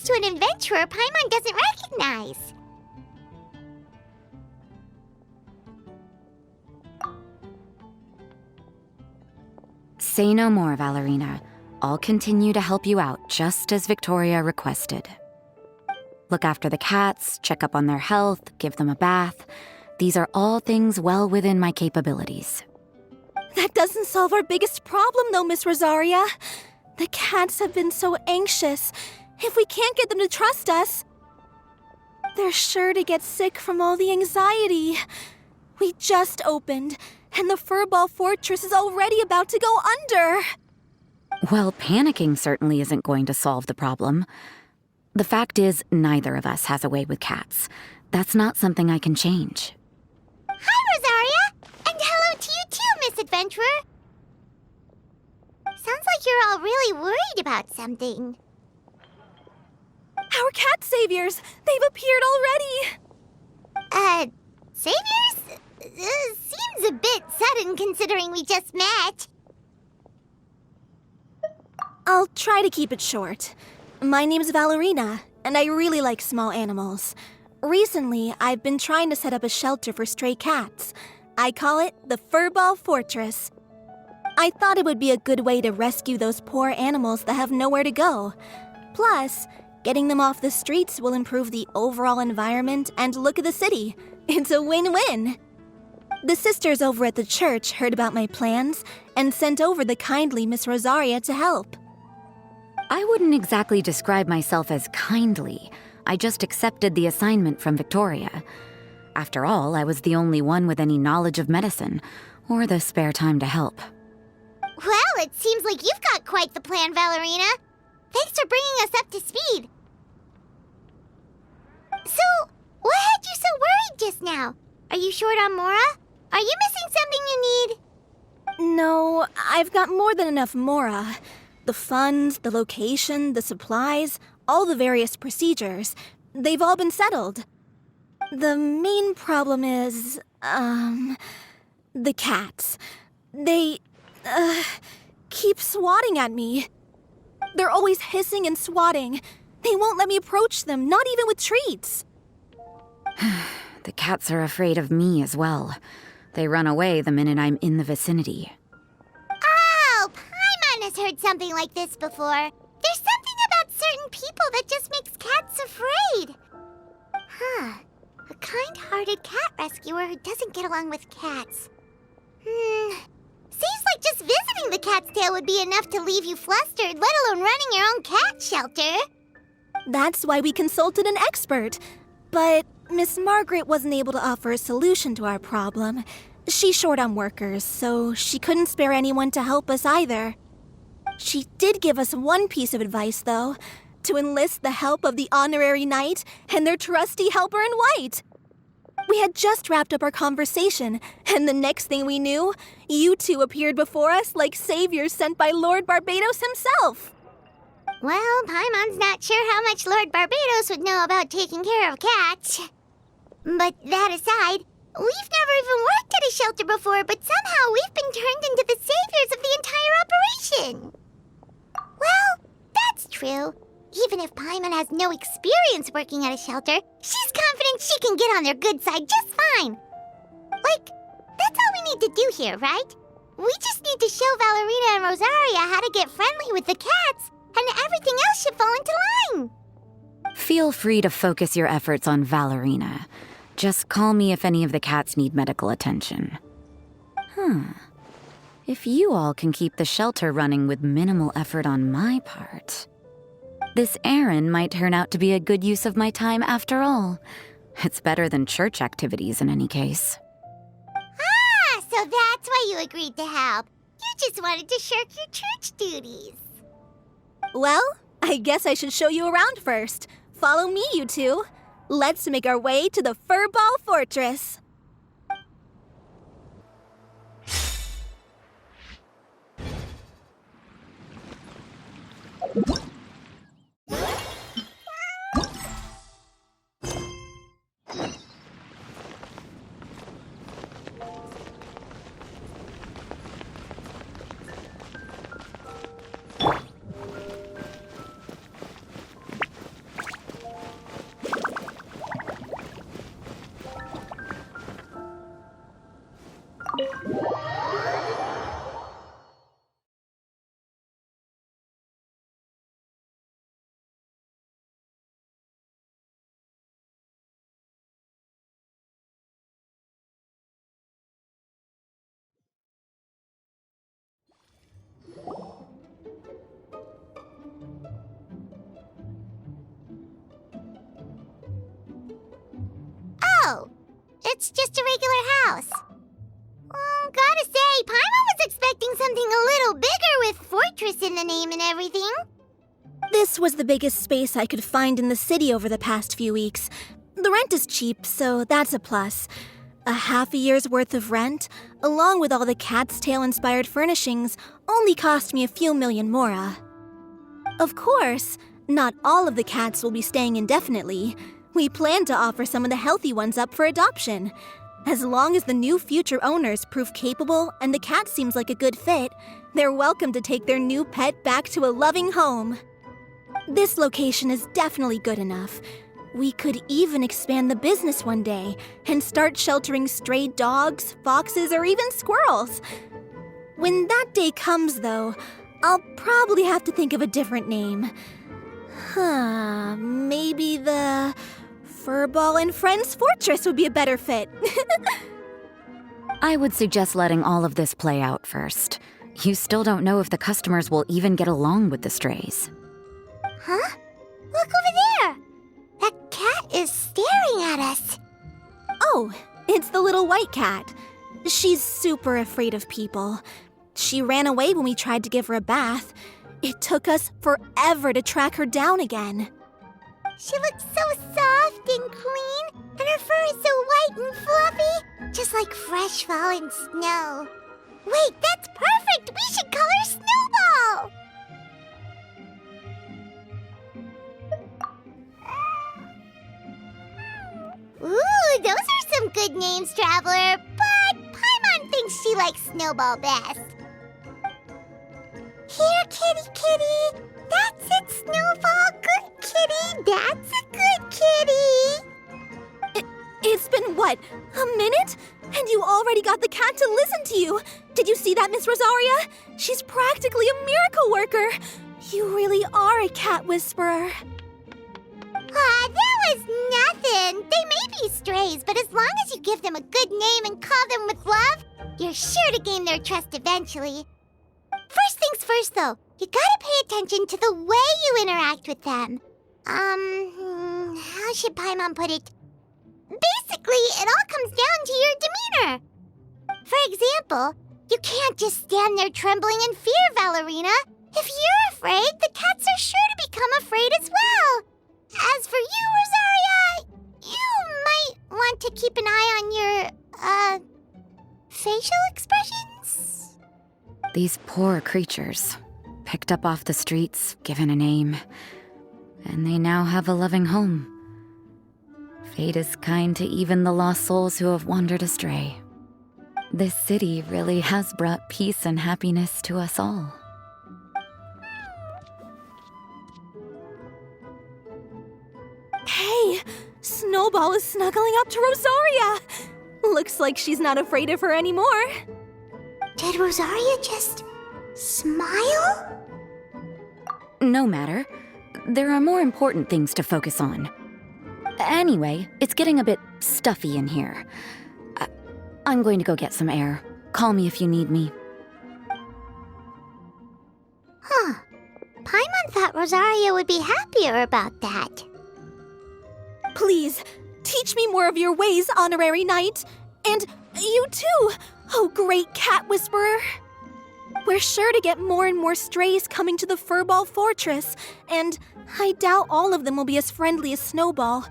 next to an adventurer Paimon doesn't recognize. Say no more, Valerina. I'll continue to help you out just as Victoria requested. Look after the cats, check up on their health, give them a bath. These are all things well within my capabilities. That doesn't solve our biggest problem, though, Miss Rosaria. The cats have been so anxious. If we can't get them to trust us, they're sure to get sick from all the anxiety. We just opened, and the Furball Fortress is already about to go under. Well, panicking certainly isn't going to solve the problem. The fact is, neither of us has a way with cats. That's not something I can change. Hi, Rosaria! And hello to you too, Miss Adventurer! Sounds like you're all really worried about something. Our cat saviors! They've appeared already! Saviors? Seems a bit sudden considering we just met. I'll try to keep it short. My name's Valerina, and I really like small animals. Recently, I've been trying to set up a shelter for stray cats. I call it the Furball Fortress. I thought it would be a good way to rescue those poor animals that have nowhere to go. Plus, getting them off the streets will improve the overall environment and look of the city. It's a win-win. The sisters over at the church heard about my plans and sent over the kindly Miss Rosaria to help. I wouldn't exactly describe myself as kindly. I just accepted the assignment from Victoria. After all, I was the only one with any knowledge of medicine, or the spare time to help. Well, it seems like you've got quite the plan, Valerina. Thanks for bringing us up to speed. So, what had you so worried just now? Are you short on Mora? Are you missing something you need? No, I've got more than enough Mora. The funds, the location, the supplies, all the various procedures, they've all been settled. The main problem is, the cats. They, keep swatting at me. They're always hissing and swatting. They won't let me approach them, not even with treats. The cats are afraid of me as well. They run away the minute I'm in the vicinity. Oh, Paimon has heard something like this before. There's something about certain people that just makes cats afraid. Huh. A kind-hearted cat rescuer who doesn't get along with cats. Seems like just visiting the cat's tail would be enough to leave you flustered, let alone running your own cat shelter. That's why we consulted an expert. But Miss Margaret wasn't able to offer a solution to our problem. She's short on workers, so she couldn't spare anyone to help us either. She did give us one piece of advice, though, to enlist the help of the Honorary Knight and their trusty helper in white. We had just wrapped up our conversation, and the next thing we knew, you two appeared before us like saviors sent by Lord Barbados himself. Well, Paimon's not sure how much Lord Barbados would know about taking care of cats. But that aside, we've never even worked at a shelter before, but somehow we've been turned into the saviors of the entire operation. Well, that's true. Even if Paimon has no experience working at a shelter, she's confident she can get on their good side just fine. Like, that's all we need to do here, right? We just need to show Valerina and Rosaria how to get friendly with the cats, and everything else should fall into line. Feel free to focus your efforts on Valerina. Just call me if any of the cats need medical attention. If you all can keep the shelter running with minimal effort on my part, this errand might turn out to be a good use of my time after all. It's better than church activities in any case. Ah, so that's why you agreed to help. You just wanted to shirk your church duties. Well, I guess I should show you around first. Follow me, you two. Let's make our way to the Furball Fortress. No, it's just a regular house. Gotta say, Paimon was expecting something a little bigger with fortress in the name and everything. This was the biggest space I could find in the city over the past few weeks. The rent is cheap, so that's a plus. A half a year's worth of rent, along with all the Cat's Tail-inspired furnishings, only cost me a few million mora. Of course, not all of the cats will be staying indefinitely. We plan to offer some of the healthy ones up for adoption. As long as the new future owners prove capable and the cat seems like a good fit, they're welcome to take their new pet back to a loving home. This location is definitely good enough. We could even expand the business one day and start sheltering stray dogs, foxes, or even squirrels. When that day comes, though, I'll probably have to think of a different name. Maybe the Furball and Friends Fortress would be a better fit. I would suggest letting all of this play out first. You still don't know if the customers will even get along with the strays. Huh? Look over there! That cat is staring at us. Oh, it's the little white cat. She's super afraid of people. She ran away when we tried to give her a bath. It took us forever to track her down again. She looks so soft and clean, and her fur is so white and fluffy, just like fresh fallen snow. Wait, that's perfect! We should call her Snowball! Ooh, those are some good names, Traveler, but Paimon thinks she likes Snowball best. Here, kitty kitty! That's it, Snowball! Good kitty! That's a good kitty! It's been, what, a minute? And you already got the cat to listen to you! Did you see that, Miss Rosaria? She's practically a miracle worker! You really are a cat whisperer. That was nothing! They may be strays, but as long as you give them a good name and call them with love, you're sure to gain their trust eventually. First things first, though. You gotta pay attention to the way you interact with them. How should Paimon put it? Basically, it all comes down to your demeanor. For example, you can't just stand there trembling in fear, Valerina. If you're afraid, the cats are sure to become afraid as well. As for you, Rosaria, you might want to keep an eye on your, facial expressions. These poor creatures, picked up off the streets, given a name, and they now have a loving home. Fate is kind to even the lost souls who have wandered astray. This city really has brought peace and happiness to us all. Hey, Snowball is snuggling up to Rosaria. Looks like she's not afraid of her anymore. Did Rosaria just smile? No matter. There are more important things to focus on. Anyway, it's getting a bit stuffy in here. I'm going to go get some air. Call me if you need me. Huh. Paimon thought Rosaria would be happier about that. Please, teach me more of your ways, Honorary Knight. And you too, oh great cat whisperer. We're sure to get more and more strays coming to the Furball Fortress, and I doubt all of them will be as friendly as Snowball.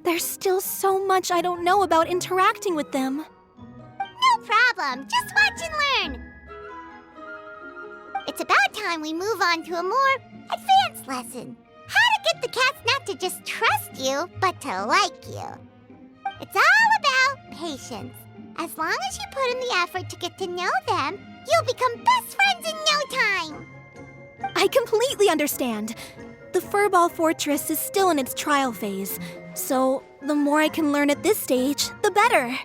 There's still so much I don't know about interacting with them. No problem. Just watch and learn. It's about time we move on to a more advanced lesson. How to get the cats not to just trust you, but to like you. It's all about patience. As long as you put in the effort to get to know them, you'll become best friends in no time. I completely understand. The Furball Fortress is still in its trial phase, so the more I can learn at this stage, the better.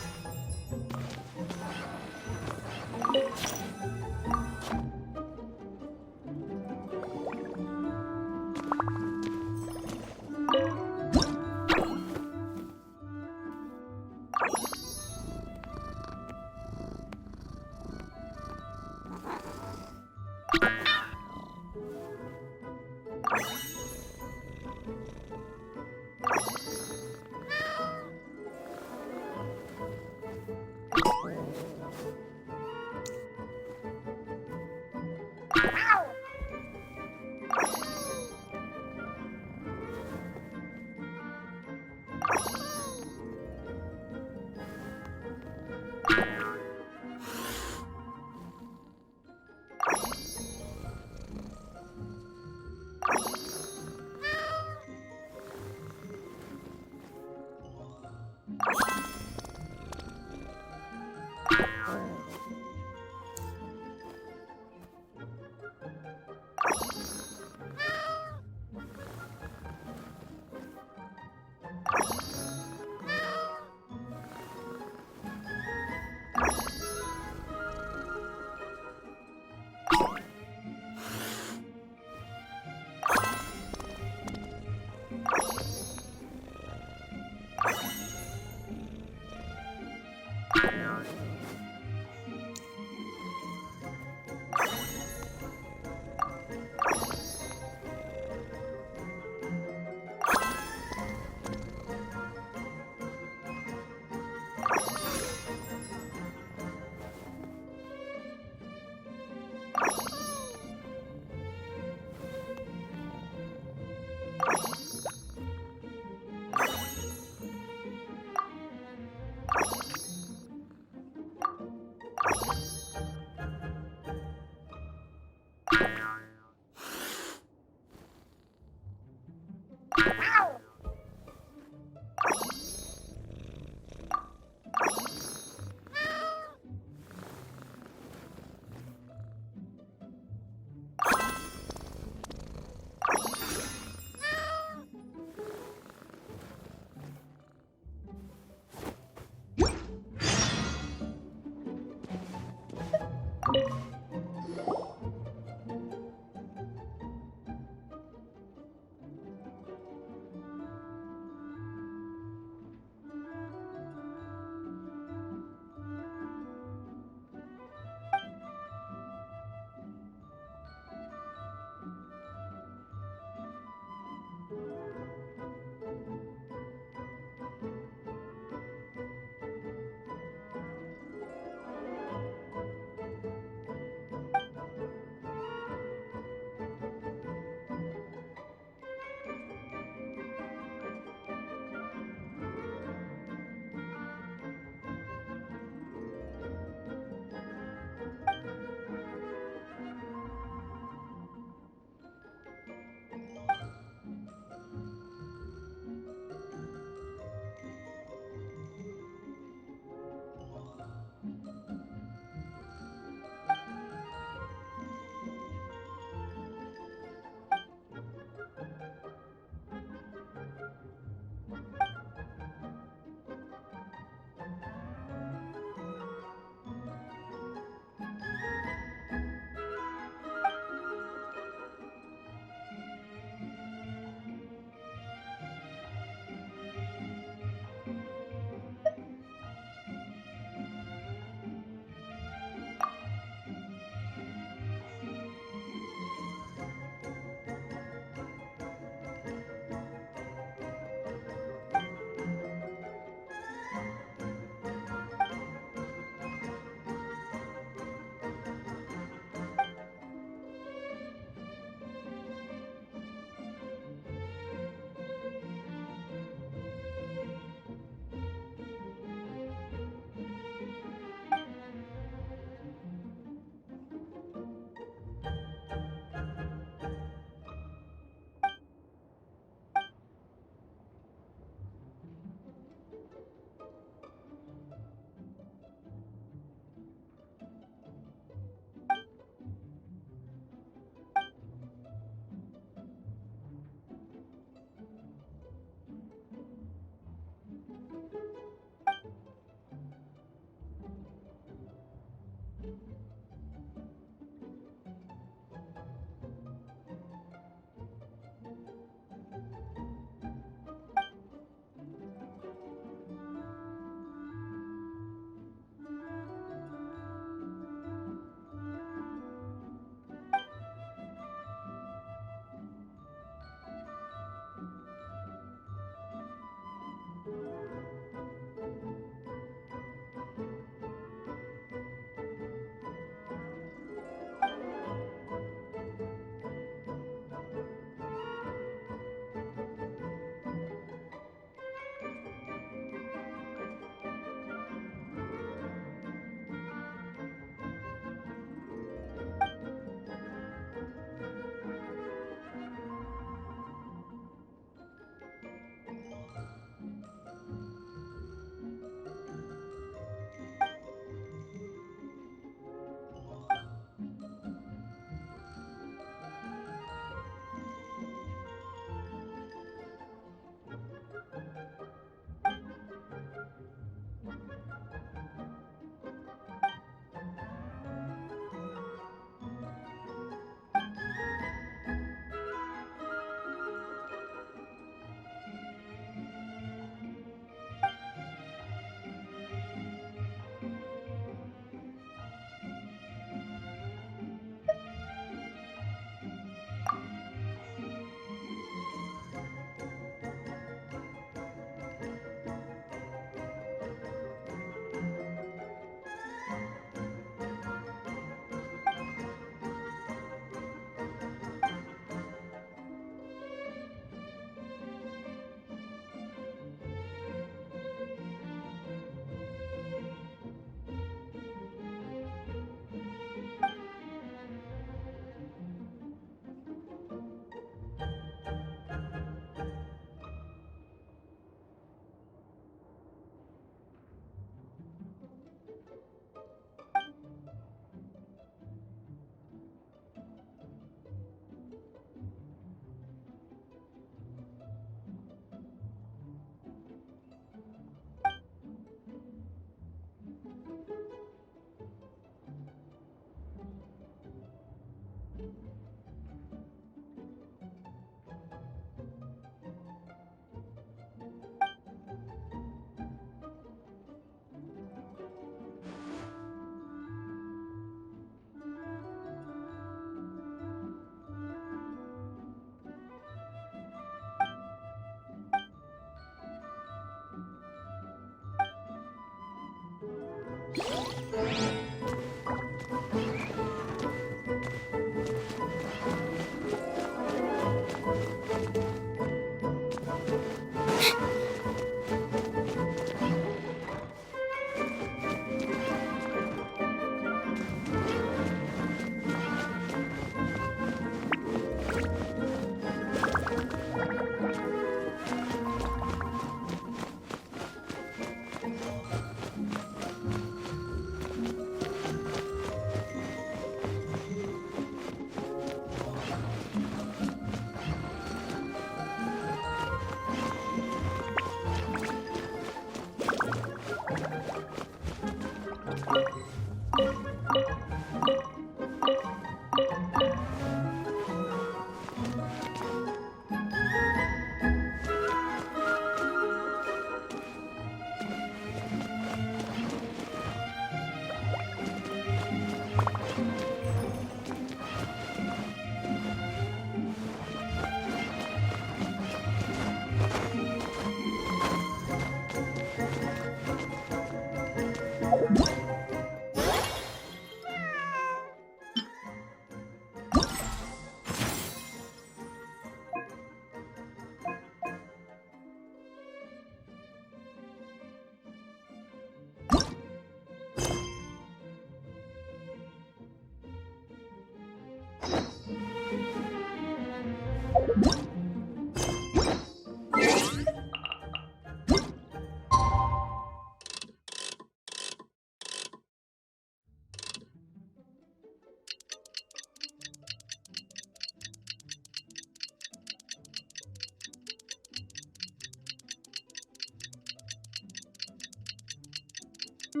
The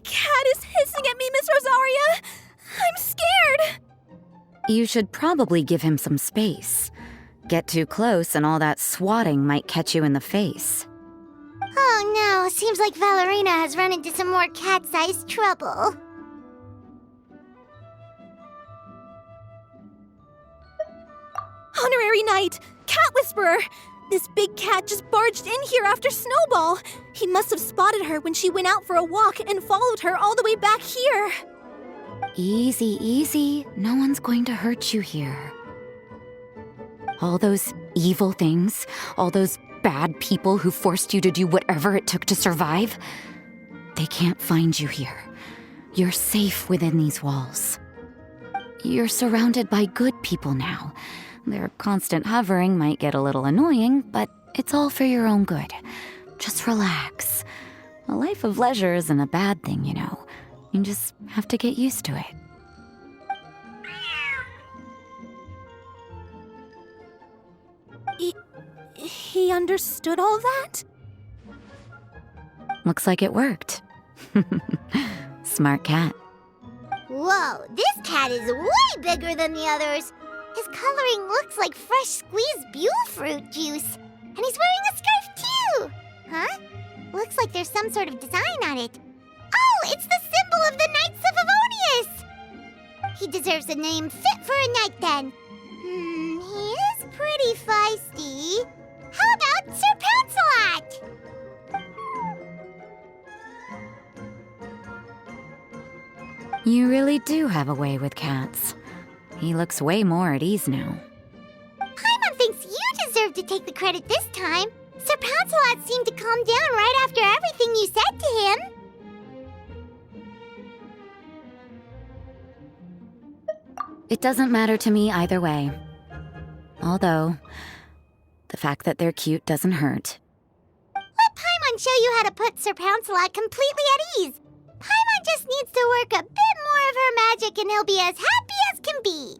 cat is hissing at me, Miss Rosaria! I'm scared! You should probably give him some space. Get too close and all that swatting might catch you in the face. Oh no, seems like Valerina has run into some more cat-sized trouble. Honorary Knight! Cat Whisperer! This big cat just barged in here after Snowball. He must have spotted her when she went out for a walk and followed her all the way back here. Easy, easy. No one's going to hurt you here. All those evil things, all those bad people who forced you to do whatever it took to survive, they can't find you here. You're safe within these walls. You're surrounded by good people now. Their constant hovering might get a little annoying, but it's all for your own good. Just relax. A life of leisure isn't a bad thing, you know. You just have to get used to it. He understood all that? Looks like it worked. Smart cat. Whoa, this cat is way bigger than the others. His coloring looks like fresh squeezed Buell fruit juice. And he's wearing a scarf too! Huh? Looks like there's some sort of design on it. Oh, it's the symbol of the Knights of Avonius! He deserves a name fit for a knight then. He is pretty feisty. How about Sir Pouncelot? You really do have a way with cats. He looks way more at ease now. Paimon thinks you deserve to take the credit this time. Sir Pouncelot seemed to calm down right after everything you said to him. It doesn't matter to me either way. Although, the fact that they're cute doesn't hurt. Let Paimon show you how to put Sir Pouncelot completely at ease. Paimon just needs to work a bit more of her magic and he'll be as happy as can be.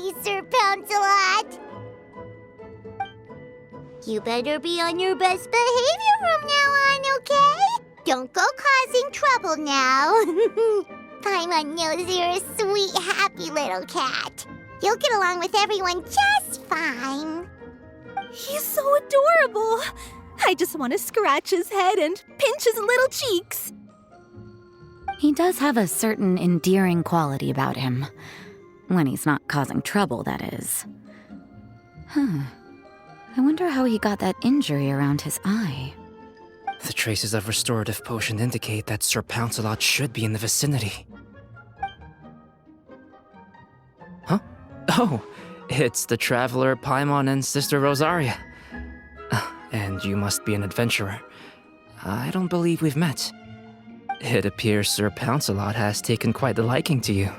naughty, Sir Pouncelot. You better be on your best behavior from now on, okay? Don't go causing trouble now. Paimon knows you're a sweet, happy little cat. You'll get along with everyone just fine. He's so adorable. I just want to scratch his head and pinch his little cheeks. He does have a certain endearing quality about him. When he's not causing trouble, that is. I wonder how he got that injury around his eye. The traces of restorative potion indicate that Sir Pouncelot should be in the vicinity. Huh? Oh, it's the traveler Paimon and Sister Rosaria. And you must be an adventurer. I don't believe we've met. It appears Sir Pouncelot has taken quite the liking to you.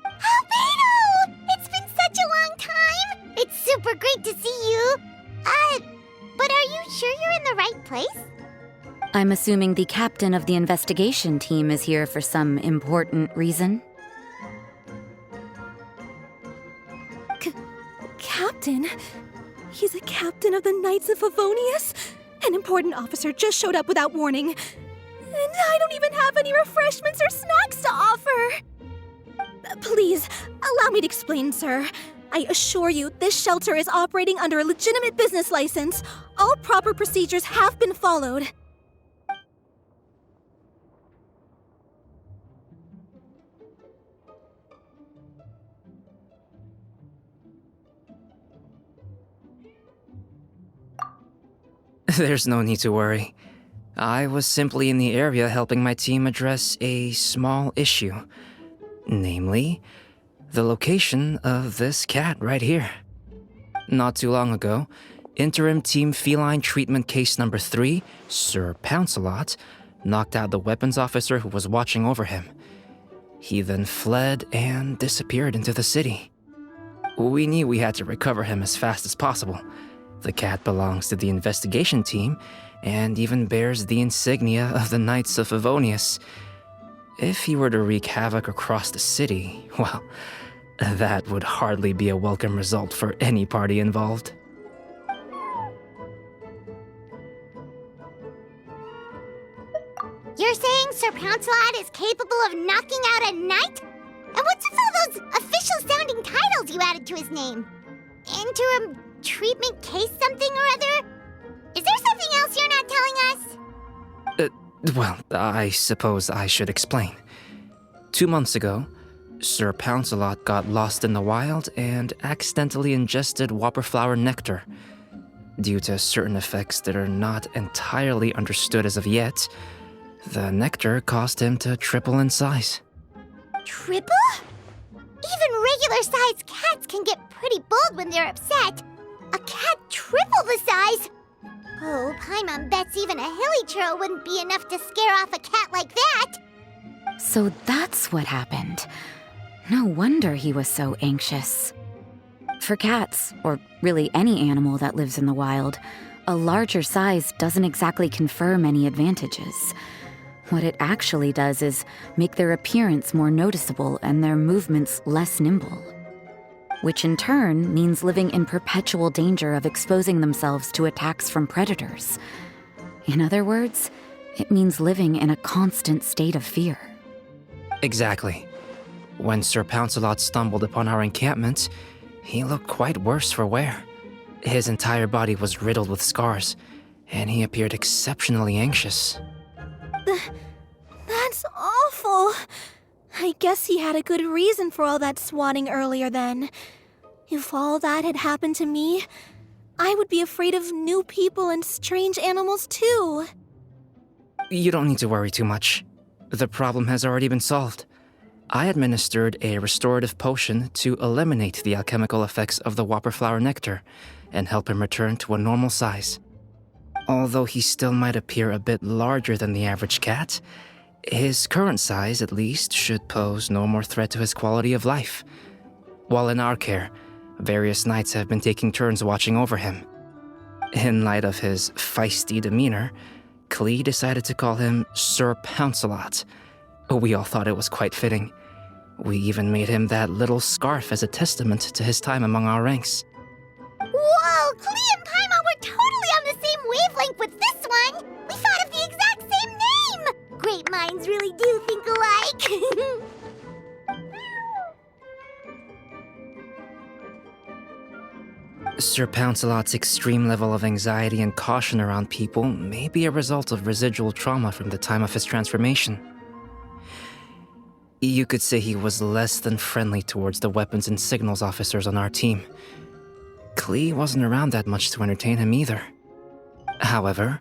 Albedo! It's been such a long time! It's super great to see you! But are you sure you're in the right place? I'm assuming the captain of the investigation team is here for some important reason. Captain? He's a captain of the Knights of Favonius? An important officer just showed up without warning. And I don't even have any refreshments or snacks to offer. Please, allow me to explain, sir. I assure you, this shelter is operating under a legitimate business license. All proper procedures have been followed. There's no need to worry. I was simply in the area helping my team address a small issue. Namely, the location of this cat right here. Not too long ago, Interim Team Feline Treatment Case Number 3, Sir Pouncelot, knocked out the weapons officer who was watching over him. He then fled and disappeared into the city. We knew we had to recover him as fast as possible. The cat belongs to the investigation team and even bears the insignia of the Knights of Favonius. If he were to wreak havoc across the city, well, that would hardly be a welcome result for any party involved. You're saying Sir Pouncelot is capable of knocking out a knight? And what's with all those official-sounding titles you added to his name? Interim treatment case something or other? Is there something else you're not telling us? Well, I suppose I should explain. 2 months ago, Sir Pouncelot got lost in the wild and accidentally ingested whopperflower nectar. Due to certain effects that are not entirely understood as of yet, the nectar caused him to triple in size. Triple? Even regular-sized cats can get pretty bold when they're upset. A cat triple the size? Oh, Paimon bets even a hilly churl wouldn't be enough to scare off a cat like that. So that's what happened. No wonder he was so anxious. For cats, or really any animal that lives in the wild, a larger size doesn't exactly confer many advantages. What it actually does is make their appearance more noticeable and their movements less nimble. Which in turn means living in perpetual danger of exposing themselves to attacks from predators. In other words, it means living in a constant state of fear. Exactly. When Sir Pouncelot stumbled upon our encampment, he looked quite worse for wear. His entire body was riddled with scars, and he appeared exceptionally anxious. That's awful. I guess he had a good reason for all that swatting earlier then. If all that had happened to me, I would be afraid of new people and strange animals too. You don't need to worry too much. The problem has already been solved. I administered a restorative potion to eliminate the alchemical effects of the whopperflower nectar and help him return to a normal size. Although he still might appear a bit larger than the average cat, his current size, at least, should pose no more threat to his quality of life. While in our care, various knights have been taking turns watching over him. In light of his feisty demeanor, Klee decided to call him Sir Pouncelot. We all thought it was quite fitting. We even made him that little scarf as a testament to his time among our ranks. Whoa, Klee and Paimon were totally on the same wavelength with this one! We thought of the exact same name! Great minds really do think alike! Sir Pouncelot's extreme level of anxiety and caution around people may be a result of residual trauma from the time of his transformation. You could say he was less than friendly towards the weapons and signals officers on our team. Klee wasn't around that much to entertain him either. However,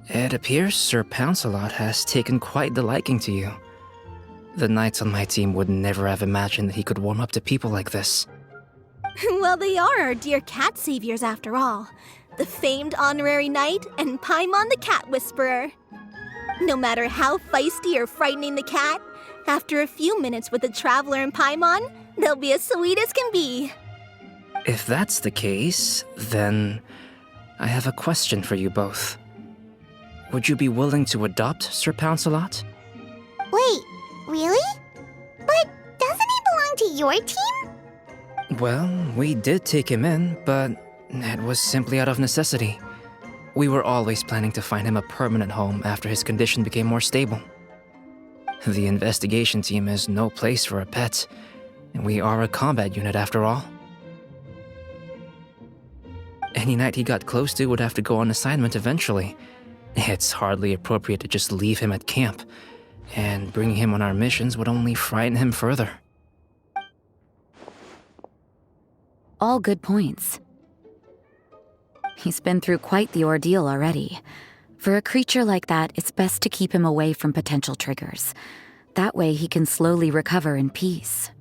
it appears Sir Pouncelot has taken quite the liking to you. The knights on my team would never have imagined that he could warm up to people like this. Well, they are our dear cat saviors after all. The famed honorary knight and Paimon the cat whisperer. No matter how feisty or frightening the cat, after a few minutes with the traveler and Paimon, they'll be as sweet as can be. If that's the case, then I have a question for you both. Would you be willing to adopt Sir Pouncelot? Wait, really? But doesn't he belong to your team? Well, we did take him in, but it was simply out of necessity. We were always planning to find him a permanent home after his condition became more stable. The investigation team is no place for a pet, and we are a combat unit after all. Any knight he got close to would have to go on assignment eventually. It's hardly appropriate to just leave him at camp, and bringing him on our missions would only frighten him further. All good points. He's been through quite the ordeal already. For a creature like that, it's best to keep him away from potential triggers. That way he can slowly recover in peace.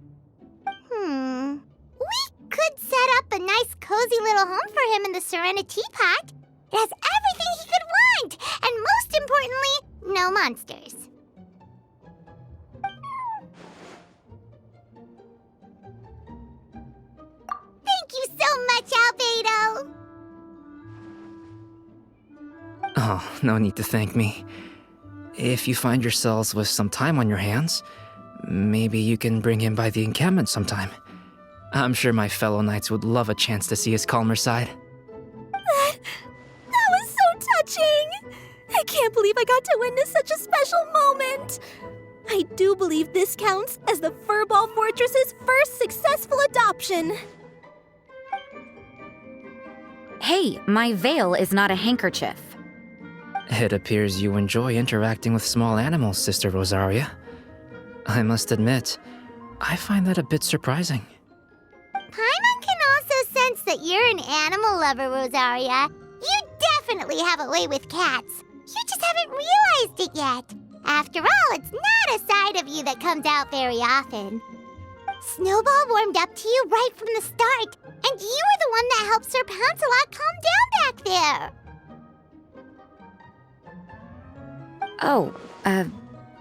We could set up a nice cozy little home for him in the Serenity Pot. It has everything he could want, and most importantly, no monsters. Thank you so much, Albedo! Oh, no need to thank me. If you find yourselves with some time on your hands, maybe you can bring him by the encampment sometime. I'm sure my fellow knights would love a chance to see his calmer side. That was so touching! I can't believe I got to witness such a special moment! I do believe this counts as the Furball Fortress's first successful adoption. Hey, my veil is not a handkerchief. It appears you enjoy interacting with small animals, Sister Rosaria. I must admit, I find that a bit surprising. Paimon can also sense that you're an animal lover, Rosaria. You definitely have a way with cats. You just haven't realized it yet. After all, it's not a side of you that comes out very often. Snowball warmed up to you right from the start, and you were the one that helped Sir Pouncelot calm down back there. Oh,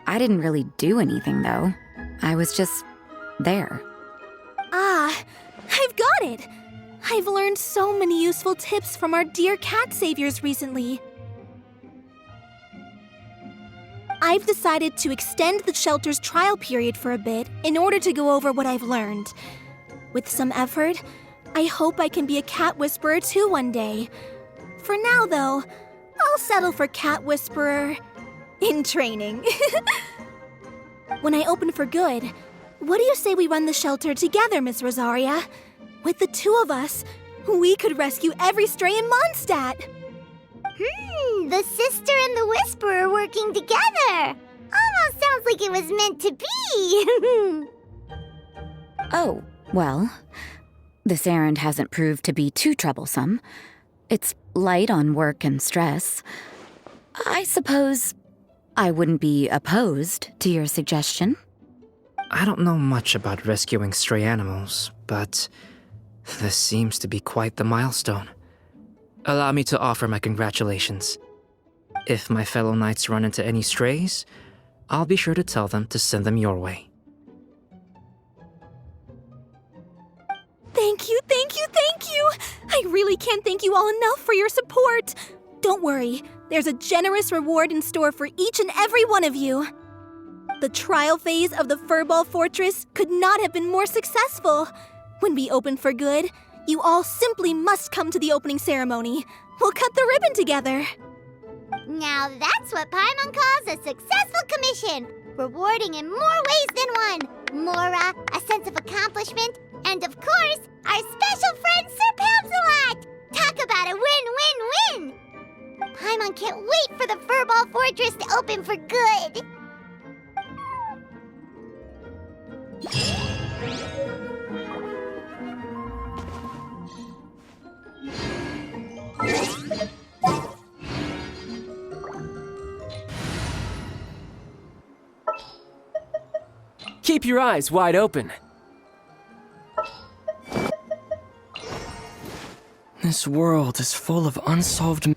I didn't really do anything, though. I was just there. Ah, I've got it! I've learned so many useful tips from our dear cat saviors recently. I've decided to extend the shelter's trial period for a bit in order to go over what I've learned. With some effort, I hope I can be a cat whisperer too one day. For now, though, I'll settle for cat whisperer in training. When I open for good, what do you say we run the shelter together, Miss Rosaria? With the two of us, we could rescue every stray in Mondstadt. The sister and the whisperer working together. Almost sounds like it was meant to be. Oh, well, this errand hasn't proved to be too troublesome. It's light on work and stress. I suppose I wouldn't be opposed to your suggestion. I don't know much about rescuing stray animals, but this seems to be quite the milestone. Allow me to offer my congratulations. If my fellow knights run into any strays, I'll be sure to tell them to send them your way. Thank you, thank you, thank you! I really can't thank you all enough for your support. Don't worry, there's a generous reward in store for each and every one of you. The trial phase of the Furball Fortress could not have been more successful. When we open for good, you all simply must come to the opening ceremony. We'll cut the ribbon together. Now that's what Paimon calls a successful commission, rewarding in more ways than one. Mora, a sense of accomplishment, and of course, our special friend Sir Pamsalot! Talk about a win-win-win! Paimon can't wait for the Furball Fortress to open for good! Keep your eyes wide open. This world is full of unsolved...